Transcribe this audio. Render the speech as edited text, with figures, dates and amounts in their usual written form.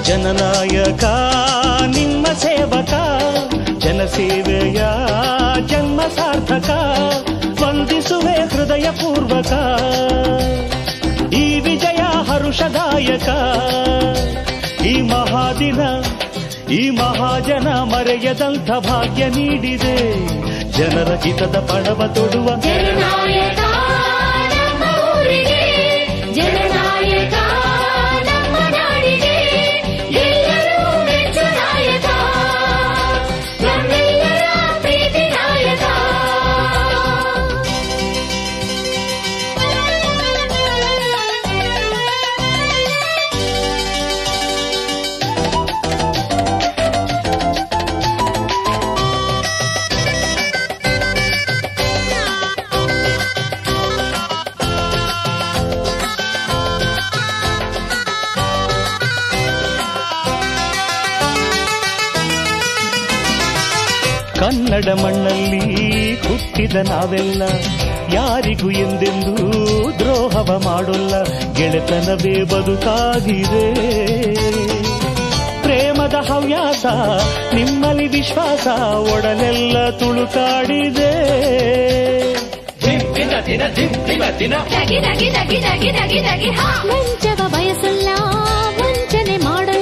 ಜನನಾಯಕ ನಿಮ್ಮ ಸೇವಕ ಜನಸೇವೆಯ ಜನ್ಮ ಸಾರ್ಥಕ ವಂದಿಸುವೆ ಹೃದಯ ಪೂರ್ವಕ ಈ ವಿಜಯ ಹರುಷದಾಯಕ ಈ ಮಹಾದಿನ ಈ ಮಹಾಜನ ಮರೆಯದಂಥ ಭಾಗ್ಯ ನೀಡಿದೆ ಜನರ ಹಿತದ ಪಣವ ತೊಡುವ ಜನನಾಯಕ ನಮ್ಮ ಊರಿಗೆ ಜನನಾಯಕ ನಮ್ಮ ನಾಡಿಗೆ ಎಲ್ಲರೂ ಮೆಚ್ಚು ನಾಯಕ ನಮ್ಮೆಲ್ಲರ ಪ್ರೀತಿ ನಾಯಕ ಕನ್ನಡ ಮಣ್ಣಲ್ಲಿ ಹುಟ್ಟಿದ ನಾವೆಲ್ಲ ಯಾರಿಗೂ ಎಂದೆಂದೂ ದ್ರೋಹವ ಮಾಡೋಲ್ಲ ಗೆಳೆತನವೇ ಬದುಕಾಗಿದೆ ಪ್ರೇಮದ ಹವ್ಯಾಸ ನಿಮ್ಮಲ್ಲಿ ವಿಶ್ವಾಸ ಒಡಲೆಲ್ಲ ತುಳುಕಾಡಿದೆ ವಂಚವ ಬಯಸಲ್ಲ ವಂಚನೆ ಮಾಡಲ್ಲ